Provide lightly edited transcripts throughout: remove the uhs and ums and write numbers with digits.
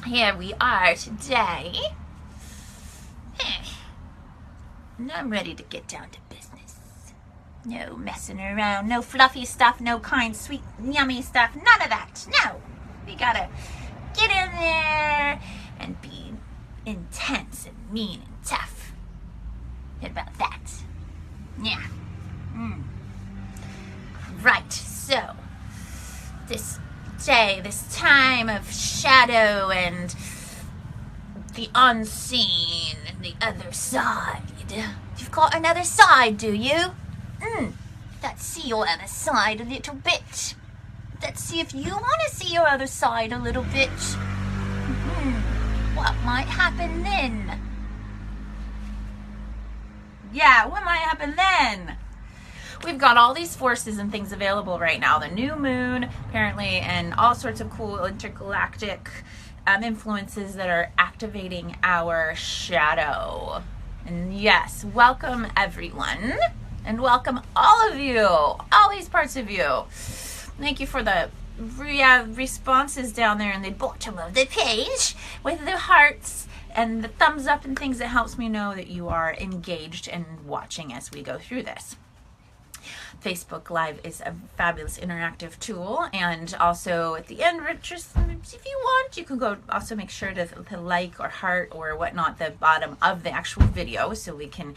here we are today. And I'm ready to get down to business. No messing around, no fluffy stuff, no kind, sweet, yummy stuff, none of that. No, we gotta get in there and be intense and mean and tough. What about that? Yeah. Right, so this day, this time of shadow and the unseen and the other side. You've got another side, do you? Let's see your other side a little bit. Let's see if you want to see your other side a little bit. What might happen then? Yeah, what might happen then? We've got all these forces and things available right now. The new moon, apparently, and all sorts of cool intergalactic influences that are activating our shadow. And yes, welcome everyone. And welcome all of you, all these parts of you. Thank you for the responses down there in the bottom of the page with the hearts and the thumbs up and things. That helps me know that you are engaged and watching as we go through this. Facebook Live is a fabulous interactive tool, and also at the end, just if you want, you can go also make sure to like or heart or whatnot the bottom of the actual video, so I can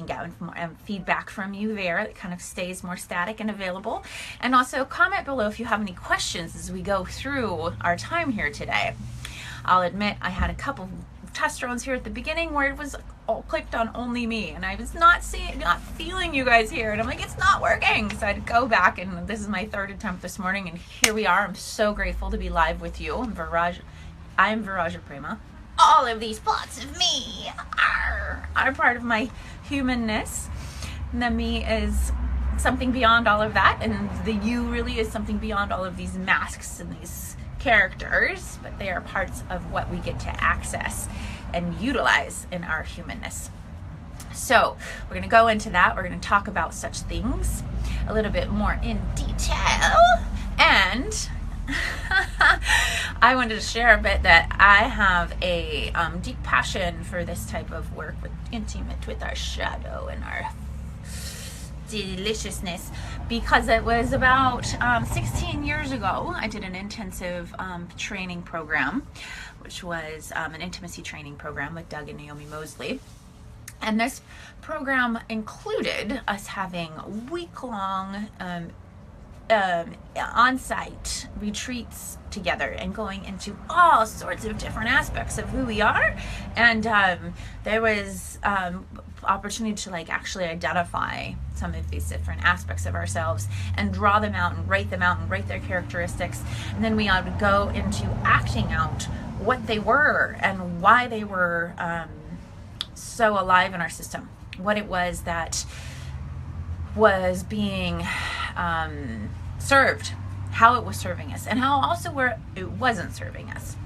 get more feedback from you there. It kind of stays more static and available. And also comment below if you have any questions as we go through our time here today. I'll admit I had a couple test runs here at the beginning where it was all clicked on only me, and I was not feeling you guys here, and I'm like, it's not working. So I had to go back, and this is my third attempt this morning, and here we are. I'm so grateful to be live with you. I'm Viraja Prema. All of these parts of me are part of my humanness, and the me is something beyond all of that, and the you really is something beyond all of these masks and these characters, but they are parts of what we get to access and utilize in our humanness. So we're going to go into that. We're going to talk about such things a little bit more in detail, and I wanted to share a bit that I have a deep passion for this type of work, with intimate with our shadow and our deliciousness, because it was about 16 years ago I did an intensive training program, which was an intimacy training program with Doug and Naomi Mosley. And this program included us having week-long on-site retreats together and going into all sorts of different aspects of who we are. And there was opportunity to actually identify some of these different aspects of ourselves and draw them out and write their characteristics. And then we would go into acting out what they were and why they were so alive in our system, what it was that was being served, how it was serving us, and how also where it wasn't serving us.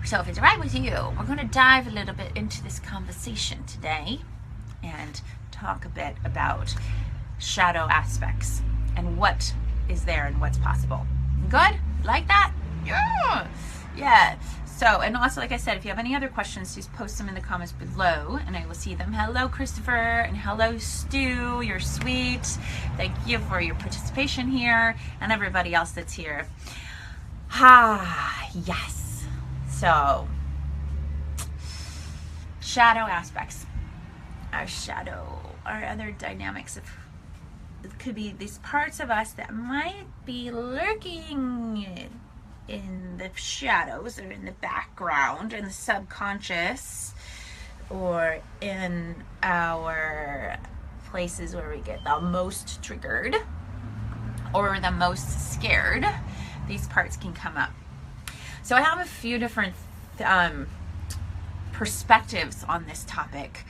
So if it's right with you, we're going to dive a little bit into this conversation today and talk a bit about shadow aspects and what is there and what's possible. Good? Like that? Yeah. So, and also, like I said, if you have any other questions, just post them in the comments below and I will see them. Hello, Christopher, and hello, Stu. You're sweet. Thank you for your participation here, and everybody else that's here. Yes. So, shadow aspects. Our shadow, our other dynamics of, it could be these parts of us that might be lurking in the shadows or in the background, in the subconscious, or in our places where we get the most triggered or the most scared. These parts can come up. So I have a few different perspectives on this topic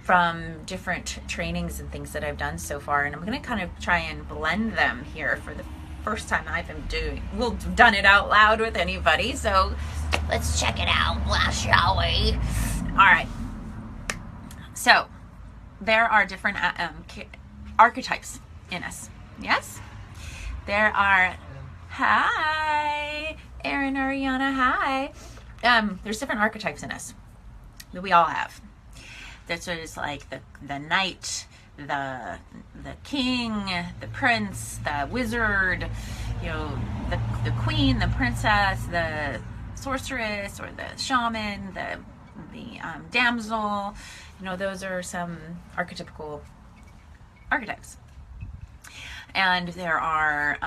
from different trainings and things that I've done so far, and I'm going to kind of try and blend them here for the first time I've done it out loud with anybody. So let's check it out, shall we? All right. So there are different archetypes in us. Yes, there are. Hi, Erin, Ariana, hi. There's different archetypes in us that we all have. There's like the knight, the king, the prince, the wizard, you know, the queen, the princess, the sorceress, or the shaman, the damsel. You know, those are some archetypical archetypes. And there are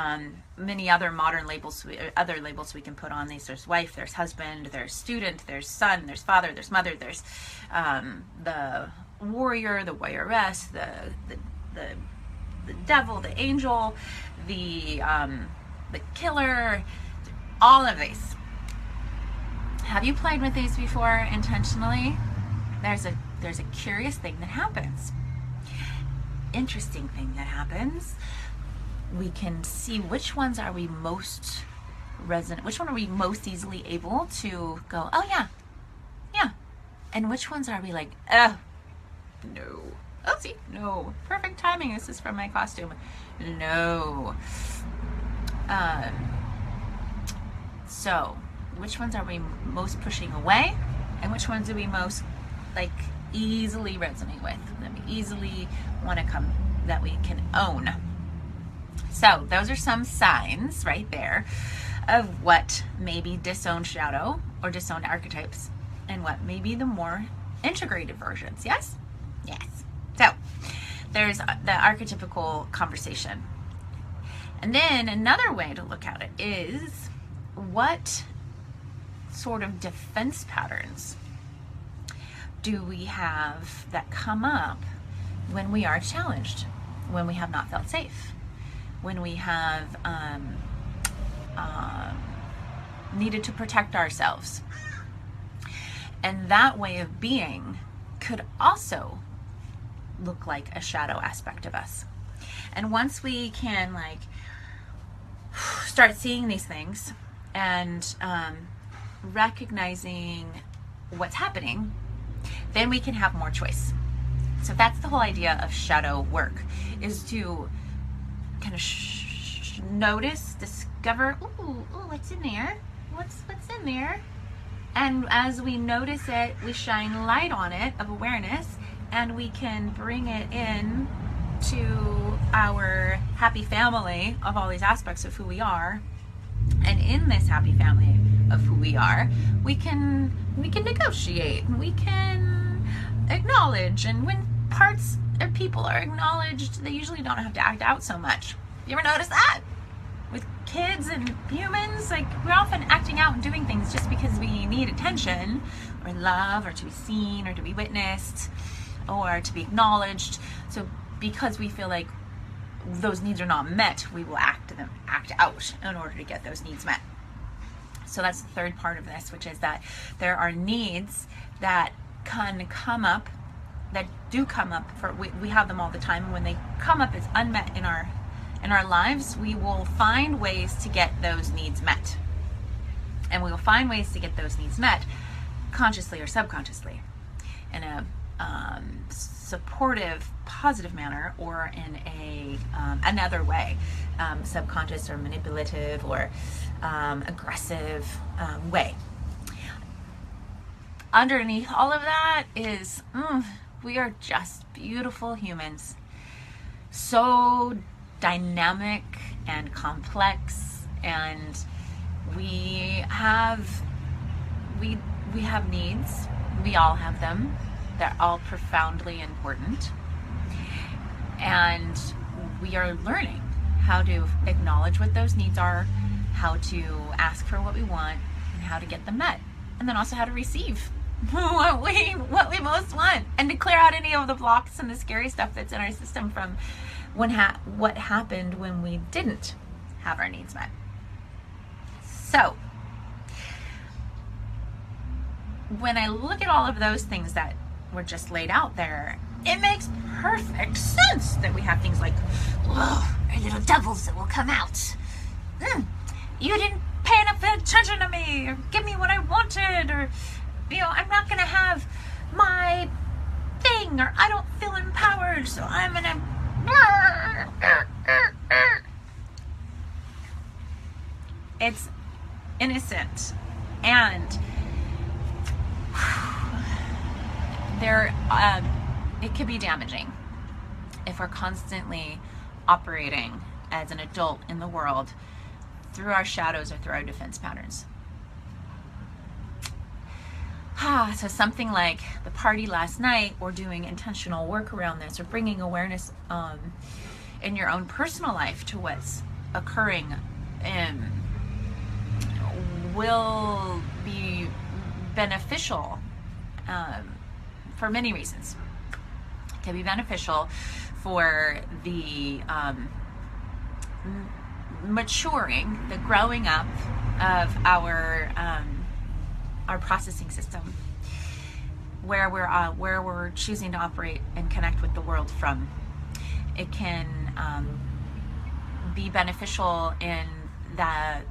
many other modern labels, other labels we can put on these. There's wife, there's husband, there's student, there's son, there's father, there's mother, there's the warrior, the warrioress, the devil, the angel, the killer, all of these. Have you played with these before intentionally? There's a curious thing that happens. Interesting thing that happens. We can see which ones are we most resonant, which one are we most easily able to go, oh yeah, and which ones are we like, oh, no, oopsie, no, perfect timing, this is from my costume, no. So which ones are we most pushing away, and which ones do we most like easily resonate with, that we easily want to come, that we can own? So those are some signs right there of what may be disowned shadow or disowned archetypes, and what may be the more integrated versions. Yes? Yes. So there's the archetypical conversation. And then another way to look at it is, what sort of defense patterns do we have that come up when we are challenged, when we have not felt safe, when we have needed to protect ourselves? And that way of being could also look like a shadow aspect of us. And once we can like start seeing these things and recognizing what's happening, then we can have more choice. So that's the whole idea of shadow work, is to kind of notice, discover, ooh, what's in there? What's in there? And as we notice it, we shine light on it of awareness, and we can bring it in to our happy family of all these aspects of who we are. And in this happy family of who we are, we can negotiate, and we can acknowledge. And when parts of people are acknowledged, they usually don't have to act out so much. You ever notice that? With kids and humans, like, we're often acting out and doing things just because we need attention or love, or to be seen, or to be witnessed, or to be acknowledged. So because we feel like those needs are not met, we will act out in order to get those needs met. So that's the third part of this, which is that there are needs that can come up, that do come up, we have them all the time. And when they come up as unmet in our lives, we will find ways to get those needs met. And we will find ways to get those needs met consciously or subconsciously, in a supportive, positive manner, or in a another way, subconscious or manipulative or aggressive way. Underneath all of that is we are just beautiful humans, so dynamic and complex, and we have needs. We all have them. They're all profoundly important, and we are learning how to acknowledge what those needs are, how to ask for what we want, and how to get them met, and then also how to receive what we most want, and to clear out any of the blocks and the scary stuff that's in our system from what happened when we didn't have our needs met. So when I look at all of those things that were just laid out there, it makes perfect sense that we have things like, our little devils that will come out. You didn't pay enough attention to me, or give me what I wanted, or, I'm not going to have my thing, or I don't feel empowered, so I'm going to... It's innocent, and there it could be damaging if we're constantly operating as an adult in the world through our shadows or through our defense patterns. So something like the party last night, or doing intentional work around this, or bringing awareness in your own personal life to what's occurring, will be beneficial for many reasons. It can be beneficial for the maturing, the growing up of our processing system, where we're choosing to operate and connect with the world from. It can be beneficial in the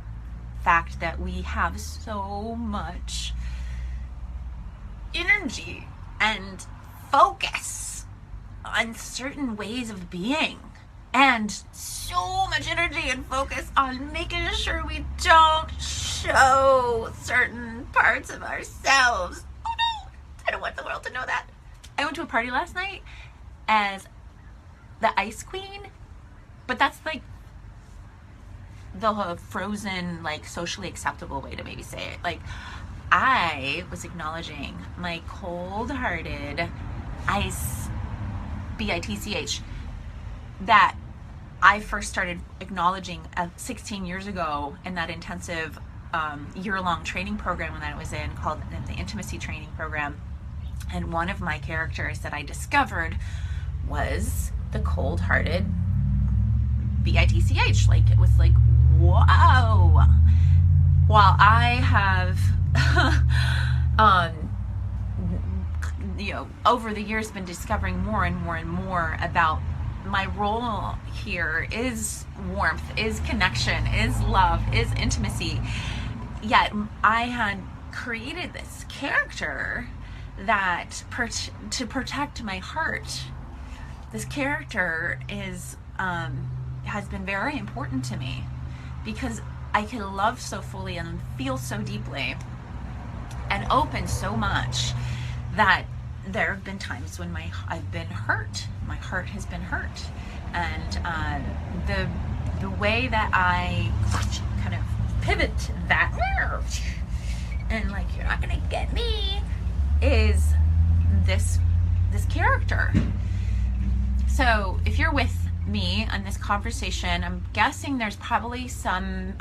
fact that we have so much energy and focus on certain ways of being, and so much energy and focus on making sure we don't show certain parts of ourselves. Oh no, I don't want the world to know that. I went to a party last night as the Ice Queen, but that's like the frozen, like socially acceptable way to maybe say it. Like, I was acknowledging my cold-hearted ice, bitch, that I first started acknowledging 16 years ago in that intensive year-long training program that I was in, called the Intimacy Training Program. And one of my characters that I discovered was the cold-hearted bitch. Like, it was like, whoa. While I have over the years been discovering more and more and more about my role here is warmth, is connection, is love, is intimacy. Yet I had created this character that to protect my heart. This character is has been very important to me, because I can love so fully and feel so deeply and open so much that there have been times when I've been hurt. My heart has been hurt, and the way that I kind of pivot that and like, you're not gonna get me, is this character. So if you're with me on this conversation, I'm guessing there's probably some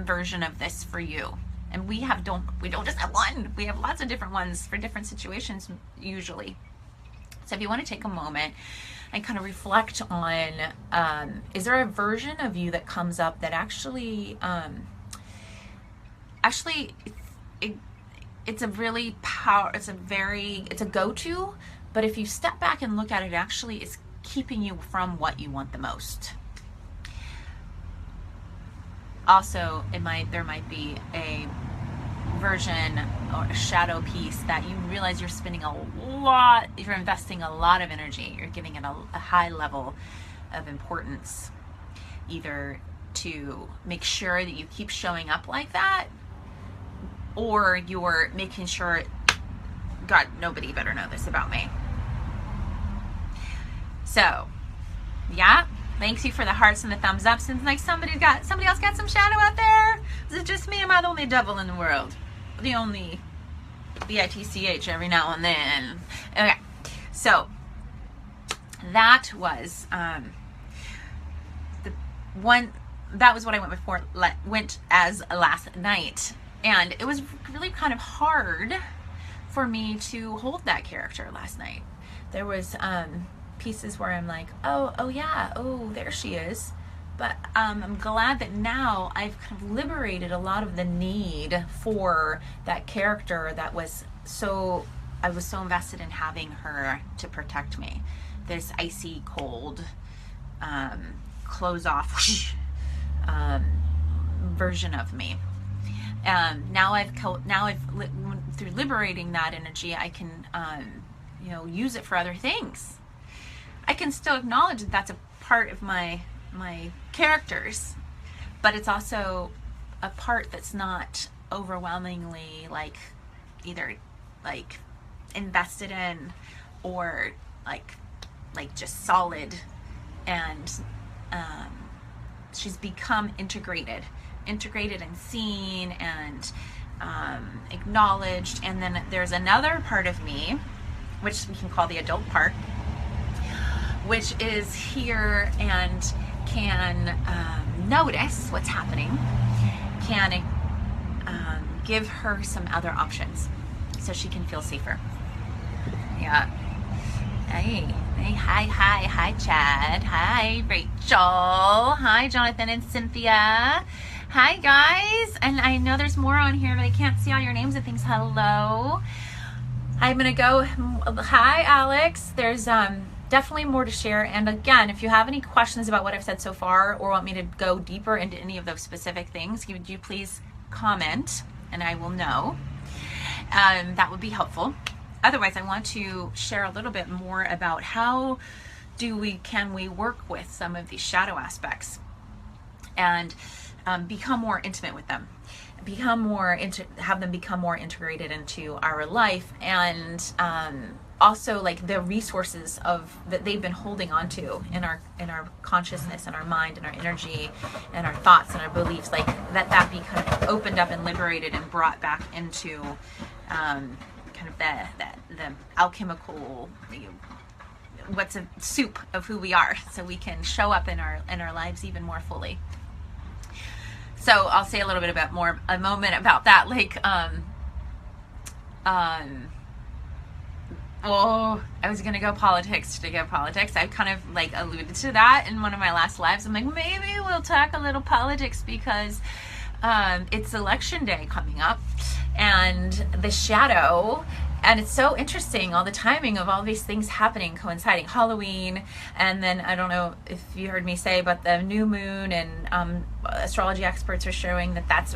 version of this for you. And we don't just have one. We have lots of different ones for different situations usually. So if you want to take a moment and kind of reflect on, is there a version of you that comes up that actually it's a really it's a go-to, but if you step back and look at it, actually it's keeping you from what you want the most. Also, there might be a version or a shadow piece that you realize you're investing a lot of energy, you're giving it a high level of importance, either to make sure that you keep showing up like that, or you're making sure, God, nobody better know this about me. So, yeah, thanks you for the hearts and the thumbs up. Since like somebody else got some shadow out there. Is it just me? Am I the only devil in the world? The only bitch every now and then. Okay, so that was what I went as last night, and it was really kind of hard for me to hold that character last night. There was pieces where I'm like, oh yeah, oh, there she is. But I'm glad that now I've kind of liberated a lot of the need for that character I was so invested in having her to protect me. This icy cold, close off version of me. Now through liberating that energy, I can use it for other things. I can still acknowledge that that's a part of my characters, but it's also a part that's not overwhelmingly like either like invested in or like just solid, and she's become integrated and seen and acknowledged. And then there's another part of me, which we can call the adult part, which is here and can notice what's happening, can give her some other options so she can feel safer. Yeah. Hey, hi, Chad. Hi, Rachel. Hi, Jonathan and Cynthia. Hi, guys. And I know there's more on here, but I can't see all your names and things. Hello. I'm going to go. Hi, Alex. There's definitely more to share. And again, if you have any questions about what I've said so far or want me to go deeper into any of those specific things, would you please comment and I will know. That would be helpful. Otherwise, I want to share a little bit more about how can we work with some of these shadow aspects and become more intimate with them, have them become more integrated into our life, and also like the resources that they've been holding on to in our consciousness and our mind and our energy and our thoughts and our beliefs, like that be kind of opened up and liberated and brought back into kind of the alchemical, what's a soup of who we are, so we can show up in our lives even more fully. So I'll say a little bit about a moment about that, like I was gonna go politics. I kind of like alluded to that in one of my last lives. I'm like, maybe we'll talk a little politics because it's election day coming up, and the shadow, and it's so interesting, all the timing of all these things happening, coinciding, Halloween, and then I don't know if you heard me say, but the new moon, and astrology experts are showing that's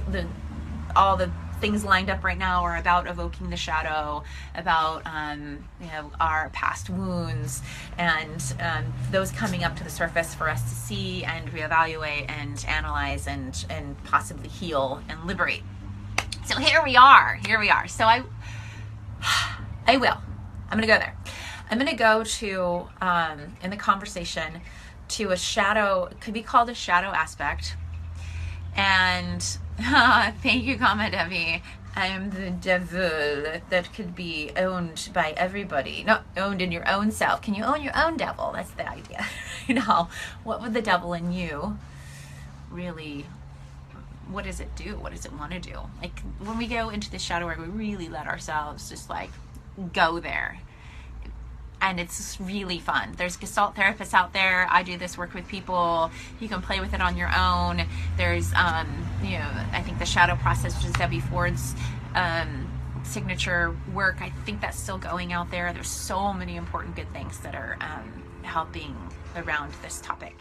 all the things lined up right now are about evoking the shadow, about our past wounds, and those coming up to the surface for us to see and reevaluate and analyze and possibly heal and liberate. So here we are. So I'm gonna go there. I'm gonna go to in the conversation to a shadow. It could be called a shadow aspect. And thank you, Kama Devi. I am the devil that could be owned by everybody. Not owned in your own self. Can you own your own devil? That's the idea. What would the devil in you really, what does it do? What does it want to do? Like when we go into the shadow work, we really let ourselves just like go there. And it's really fun. There's Gestalt therapists out there. I do this work with people. You can play with it on your own. There's, I think the shadow process, which is Debbie Ford's signature work. I think that's still going out there. There's so many important good things that are helping around this topic.